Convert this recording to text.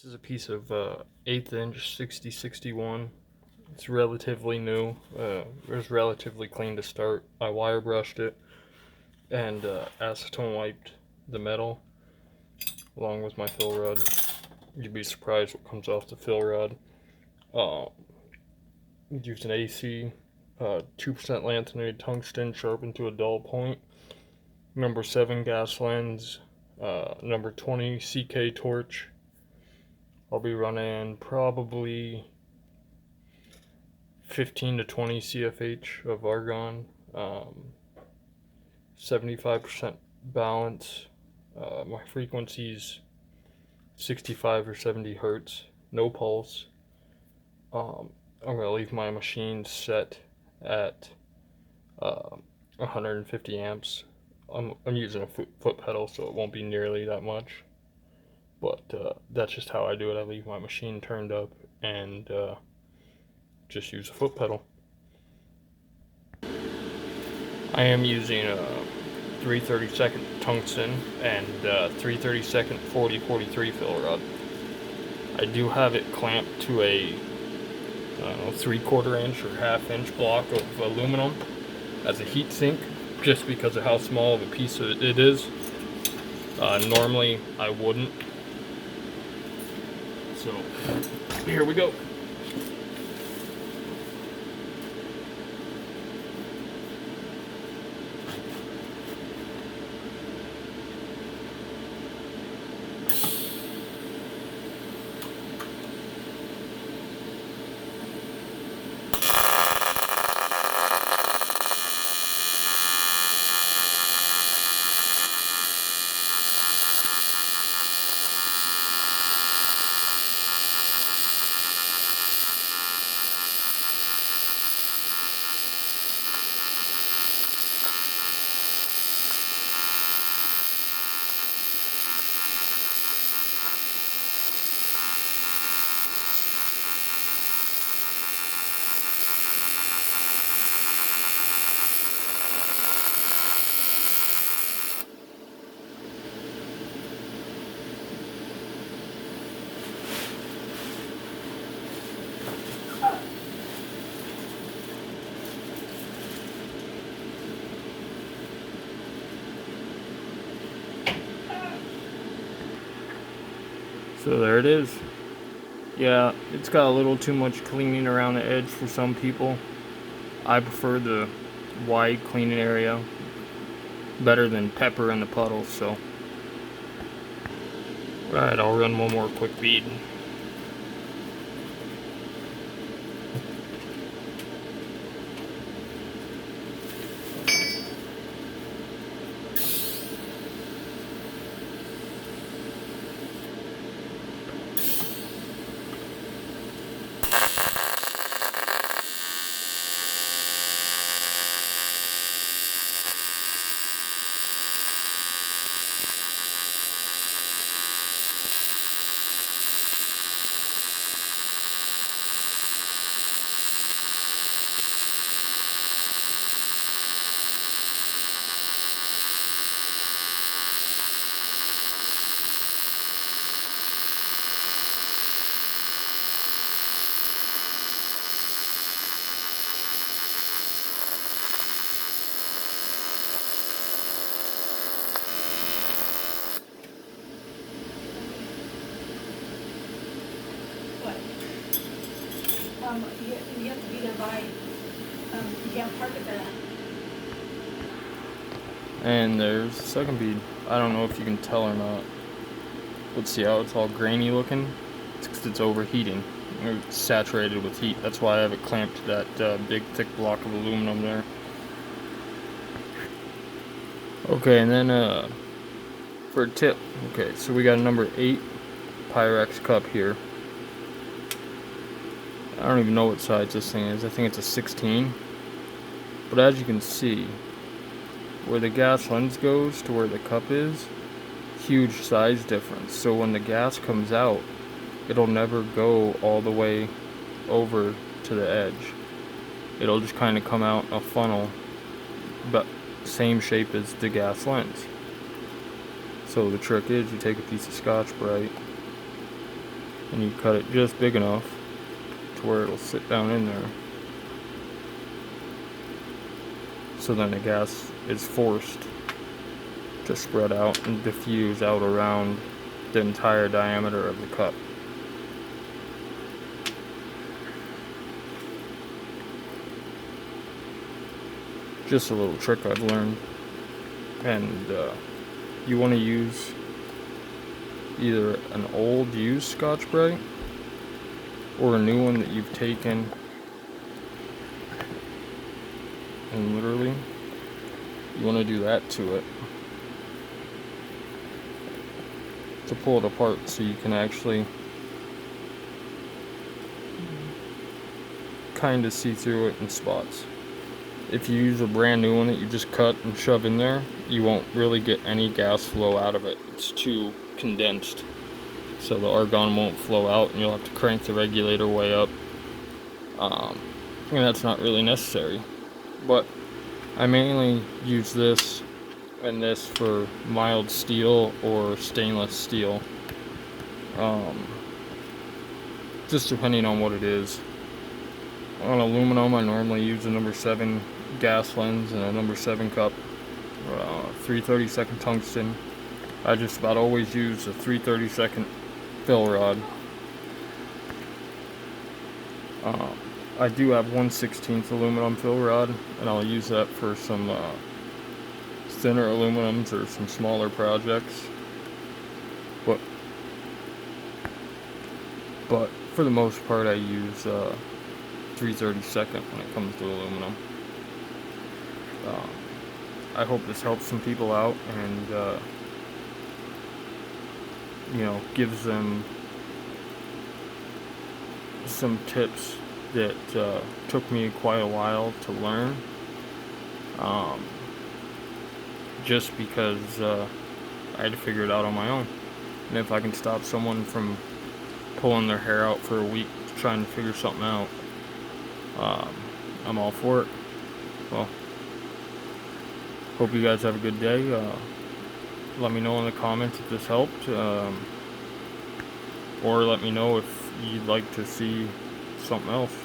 This is a piece of 1/8 inch 6061. It's relatively new. It was relatively clean to start. I wire brushed it and acetone wiped the metal along with my fill rod. You'd be surprised what comes off the fill rod. Used an AC 2% lanthanated tungsten sharpened to a dull point. Number 7 gas lens. Number 20 CK torch. I'll be running probably 15 to 20 CFH of argon, 75% balance. My frequency's 65 or 70 hertz, no pulse. I'm gonna leave my machine set at 150 amps. I'm using a foot pedal, so it won't be nearly that much. But that's just how I do it. I leave my machine turned up and just use a foot pedal. I am using a 3/32 tungsten and 3/32 4043 fill rod. I do have it clamped to a 3/4 inch or 1/2 inch block of aluminum as a heat sink, just because of how small of a piece it is. Normally I wouldn't. So here we go. So there it is. Yeah, it's got a little too much cleaning around the edge for some people. I prefer the wide cleaning area better than pepper in the puddles, so. Alright, I'll run one more quick bead. You have to be there by, you can't park at that. And there's the second bead. I don't know if you can tell or not. Let's see how it's all grainy looking. It's because it's overheating. It's saturated with heat. That's why I have it clamped to that big thick block of aluminum there. Okay, and then for a tip. Okay, so we got a number 8 Pyrex cup here. I don't even know what size this thing is. I think it's a 16. But as you can see, where the gas lens goes to where the cup is, huge size difference. So when the gas comes out, it'll never go all the way over to the edge. It'll just kind of come out a funnel, but same shape as the gas lens. So the trick is you take a piece of Scotch-Brite and you cut it just big enough to where it'll sit down in there. So then the gas is forced to spread out and diffuse out around the entire diameter of the cup. Just a little trick I've learned. And you want to use either an old used Scotch-Brite or a new one that you've taken and literally you want to do that to it to pull it apart so you can actually kind of see through it in spots. If you use a brand new one that you just cut and shove in there, you won't really get any gas flow out of it. It's too condensed, so the argon won't flow out and you'll have to crank the regulator way up, and that's not really necessary. But I mainly use this and this for mild steel or stainless steel, just depending on what it is. On aluminum, I normally use a number 7 gas lens and a number 7 cup, 3/32 tungsten. I just about always use a 3/32 fill rod. I do have 1/16 aluminum fill rod, and I'll use that for some thinner aluminums or some smaller projects. But for the most part, I use 3/32 when it comes to aluminum. I hope this helps some people out and gives them some tips that took me quite a while to learn, just because I had to figure it out on my own. And if I can stop someone from pulling their hair out for a week trying to figure something out, I'm all for it. Well, hope you guys have a good day. Let me know in the comments if this helped, or let me know if you'd like to see something else.